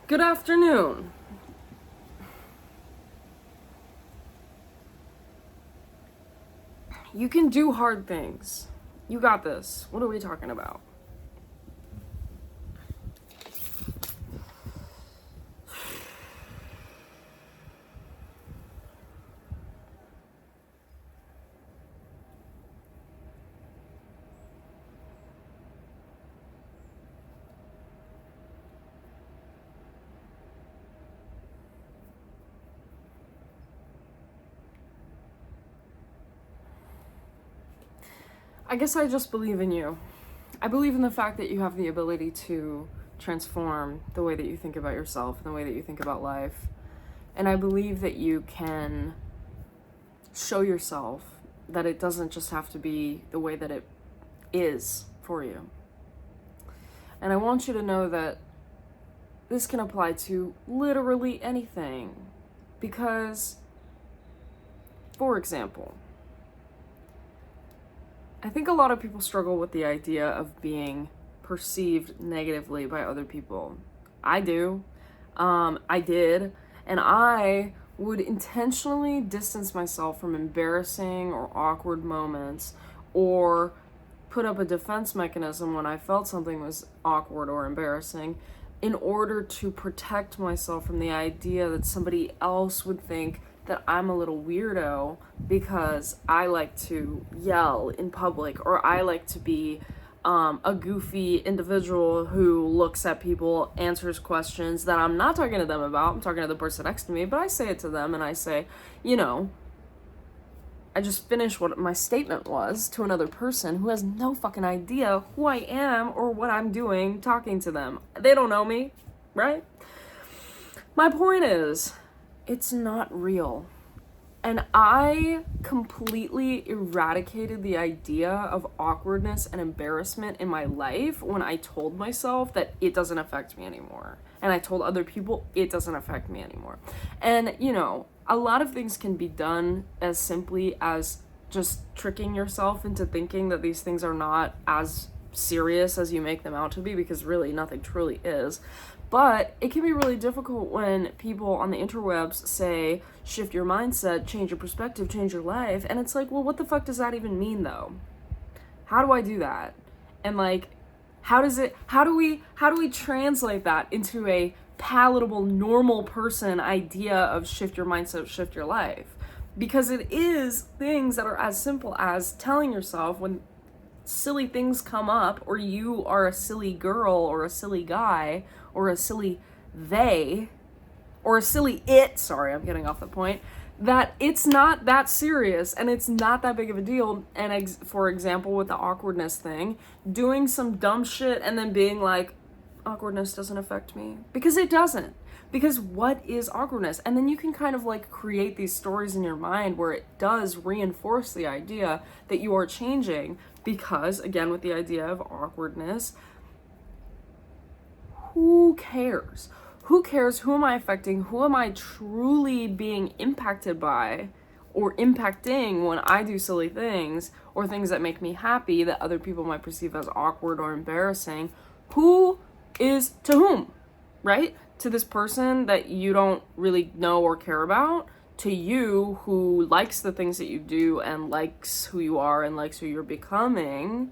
Good afternoon. You can do hard things. You got this. What are we talking about? I guess I just believe in you. I believe in the fact that you have the ability to transform the way that you think about yourself and the way that you think about life. And I believe that you can show yourself that it doesn't just have to be the way that it is for you. And I want you to know that this can apply to literally anything. Because, for example, I think a lot of people struggle with the idea of being perceived negatively by other people. I do. I did. And I would intentionally distance myself from embarrassing or awkward moments, or put up a defense mechanism when I felt something was awkward or embarrassing, in order to protect myself from the idea that somebody else would think that I'm a little weirdo because I like to yell in public, or I like to be a goofy individual who looks at people, answers questions that I'm not talking to them about. I'm talking to the person next to me, but I say it to them and I say, I just finished what my statement was to another person who has no fucking idea who I am or what I'm doing talking to them. They don't know me, right? My point is, it's not real. And I completely eradicated the idea of awkwardness and embarrassment in my life when I told myself that it doesn't affect me anymore. And I told other people it doesn't affect me anymore. And, a lot of things can be done as simply as just tricking yourself into thinking that these things are not as serious as you make them out to be, because really nothing truly is. But it can be really difficult when people on the interwebs say, shift your mindset, change your perspective, change your life. And it's like, well, what the fuck does that even mean though? How do I do that? And how do we translate that into a palatable, normal person idea of shift your mindset, shift your life? Because it is things that are as simple as telling yourself when silly things come up, or you are a silly girl or a silly guy or a silly they or a silly it, sorry, I'm getting off the point, that it's not that serious and it's not that big of a deal. And for example, with the awkwardness thing, doing some dumb shit and then being like, awkwardness doesn't affect me, because it doesn't. Because what is awkwardness? And then you can kind of create these stories in your mind where it does reinforce the idea that you are changing. Because again, with the idea of awkwardness, who cares? Who cares? Who am I affecting? Who am I truly being impacted by or impacting when I do silly things or things that make me happy that other people might perceive as awkward or embarrassing? Who is to whom, right? To this person that you don't really know or care about, to you who likes the things that you do and likes who you are and likes who you're becoming,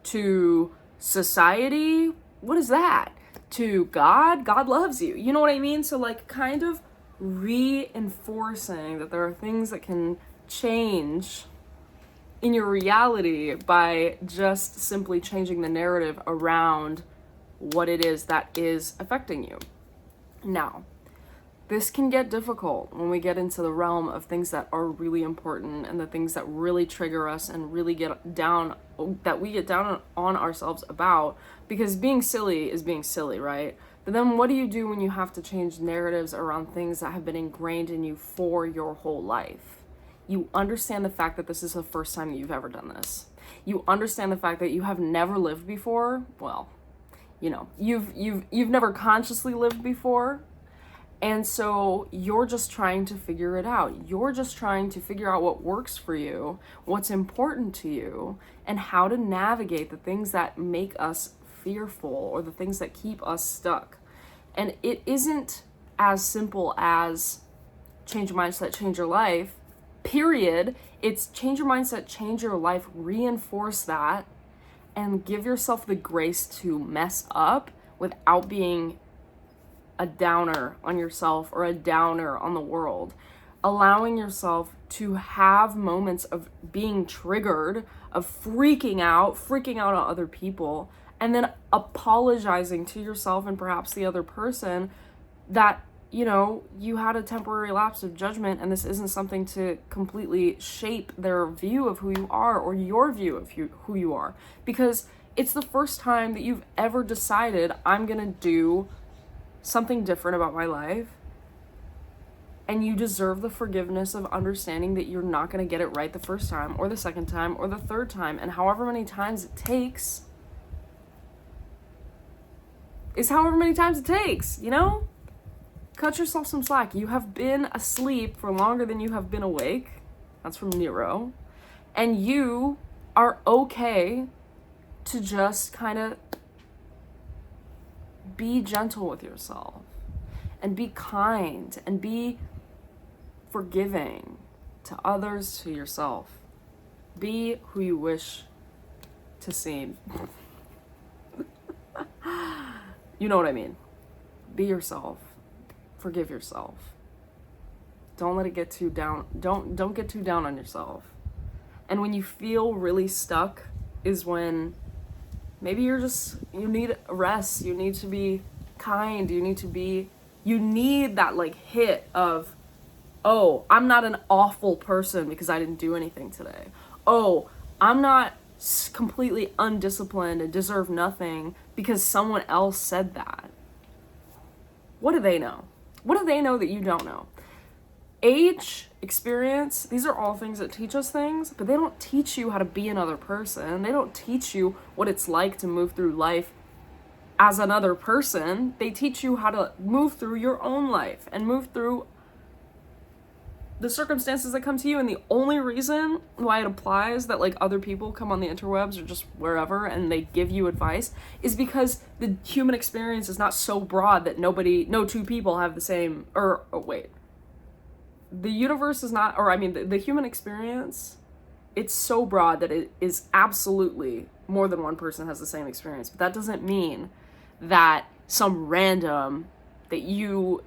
to society, what is that? To God loves you. You know what I mean? So kind of reinforcing that there are things that can change in your reality by just simply changing the narrative around what it is that is affecting you. Now, this can get difficult when we get into the realm of things that are really important and the things that really trigger us and really get down on ourselves about, because being silly is being silly, right? But then what do you do when you have to change narratives around things that have been ingrained in you for your whole life? You understand the fact that this is the first time that you've ever done this. You understand the fact that you have never lived before. Well, you've never consciously lived before. And so you're just trying to figure it out. You're just trying to figure out what works for you, what's important to you, and how to navigate the things that make us fearful or the things that keep us stuck. And it isn't as simple as change your mindset, change your life, period. It's change your mindset, change your life, reinforce that, and give yourself the grace to mess up without being a downer on yourself or a downer on the world. Allowing yourself to have moments of being triggered, of freaking out on other people, and then apologizing to yourself and perhaps the other person that, you know, you had a temporary lapse of judgment and this isn't something to completely shape their view of who you are or your view of who you are. Because it's the first time that you've ever decided, I'm gonna do something different about my life. And you deserve the forgiveness of understanding that you're not going to get it right the first time or the second time or the third time. And however many times it takes is however many times it takes, you know? Cut yourself some slack. You have been asleep for longer than you have been awake. That's from Nero. And you are okay to just kind of be gentle with yourself and be kind and be forgiving to others, to yourself. Be who you wish to seem. You know what I mean. Be yourself. Forgive yourself. Don't let it get too down. Don't get too down on yourself. And when you feel really stuck is when maybe you need rest. You need to be kind. You need that like hit of, oh, I'm not an awful person because I didn't do anything today. Oh, I'm not completely undisciplined and deserve nothing because someone else said that. What do they know? What do they know that you don't know? Age, experience, these are all things that teach us things, but they don't teach you how to be another person. They don't teach you what it's like to move through life as another person. They teach you how to move through your own life and move through the circumstances that come to you. And the only reason why it applies that like other people come on the interwebs or just wherever and they give you advice is because the human experience is not so broad that no two people have the same, the universe is not, the human experience, it's so broad that it is absolutely more than one person has the same experience. But that doesn't mean that some random, that you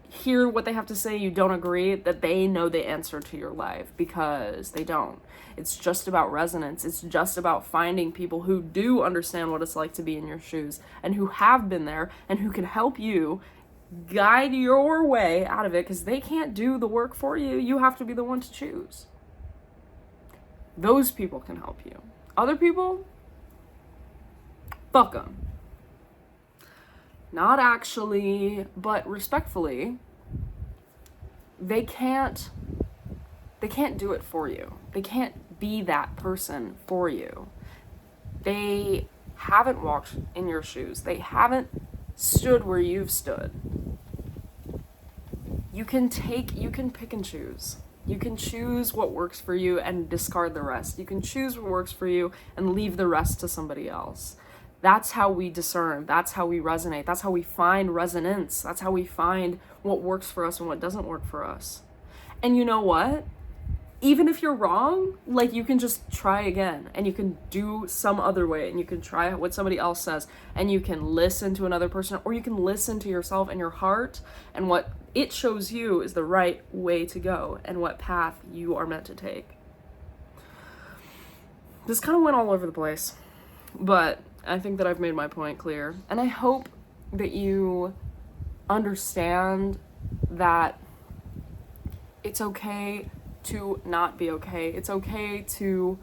hear what they have to say, you don't agree, that they know the answer to your life, because they don't. It's just about resonance. It's just about finding people who do understand what it's like to be in your shoes and who have been there and who can help you guide your way out of it, because they can't do the work for you. You have to be the one to choose. Those people can help you. Other people, fuck them. Not actually, but respectfully, they can't do it for you. They can't be that person for you. They haven't walked in your shoes. They haven't stood where you've stood. You can pick and choose. You can choose what works for you and discard the rest. You can choose what works for you and leave the rest to somebody else. That's how we discern. That's how we resonate. That's how we find resonance. That's how we find what works for us and what doesn't work for us. And you know what? Even if you're wrong, like, you can just try again and you can do some other way and you can try what somebody else says and you can listen to another person, or you can listen to yourself and your heart and what it shows you is the right way to go and what path you are meant to take. This kind of went all over the place, but I think that I've made my point clear. And I hope that you understand that it's okay to not be okay. It's okay to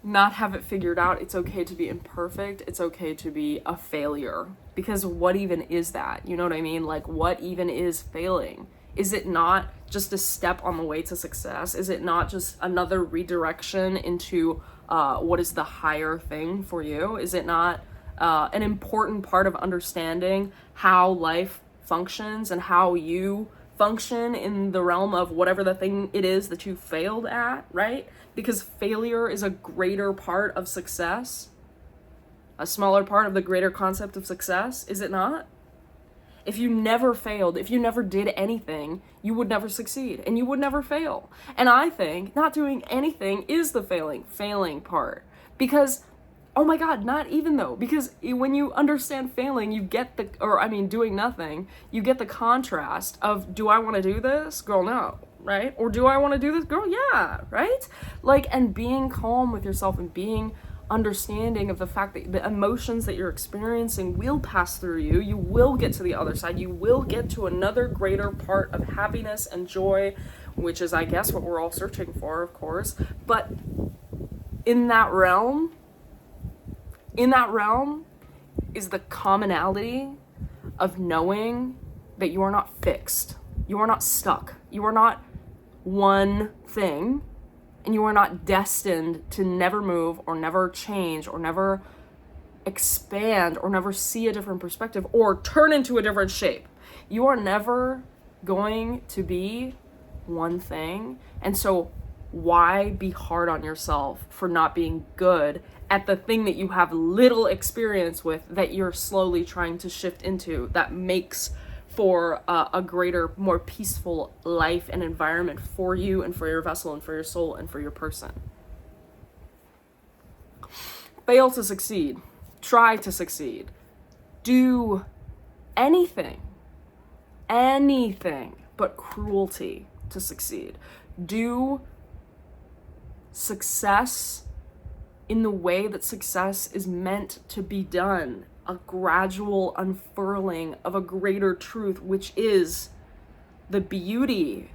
not have it figured out. It's okay to be imperfect. It's okay to be a failure. Because what even is that? You know what I mean? Like, what even is failing? Is it not just a step on the way to success? Is it not just another redirection into what is the higher thing for you? Is it not an important part of understanding how life functions and how you function in the realm of whatever the thing it is that you failed at, right? Because failure is a greater part of success. a smaller part of the greater concept of success, is it not? If you never failed, if you never did anything, you would never succeed and you would never fail. And I think not doing anything is the failing part. Because, oh my God, not even though. Because when you understand failing, you get doing nothing, you get the contrast of, do I want to do this? Girl, no, right? Or do I want to do this? Girl, yeah, right? Like, and being calm with yourself and being understanding of the fact that the emotions that you're experiencing will pass through you. You will get to the other side. You will get to another greater part of happiness and joy, which is, I guess, what we're all searching for, of course. But in that realm is the commonality of knowing that you are not fixed. You are not stuck. You are not one thing. And you are not destined to never move or never change or never expand or never see a different perspective or turn into a different shape. You are never going to be one thing. And so why be hard on yourself for not being good at the thing that you have little experience with, that you're slowly trying to shift into, that makes for a greater, more peaceful life and environment for you and for your vessel and for your soul and for your person. Fail to succeed. Try to succeed. Do anything but cruelty to succeed. Do success in the way that success is meant to be done. A gradual unfurling of a greater truth, which is the beauty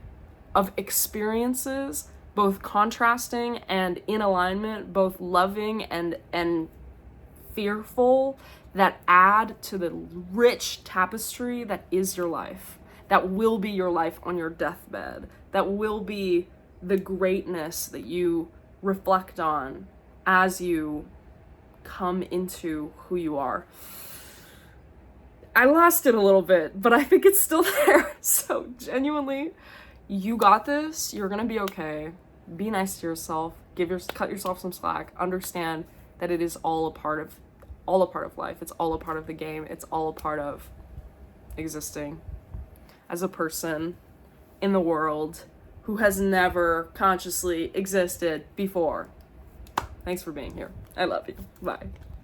of experiences, both contrasting and in alignment, both loving and fearful, that add to the rich tapestry that is your life, that will be your life on your deathbed, that will be the greatness that you reflect on as you come into who you are. I lost it a little bit, but I think it's still there. So genuinely, you got this. You're gonna be okay. Be nice to yourself. Cut yourself some slack. Understand that it is all a part of life. It's all a part of the game. It's all a part of existing as a person in the world who has never consciously existed before. Thanks for being here. I love you. Bye.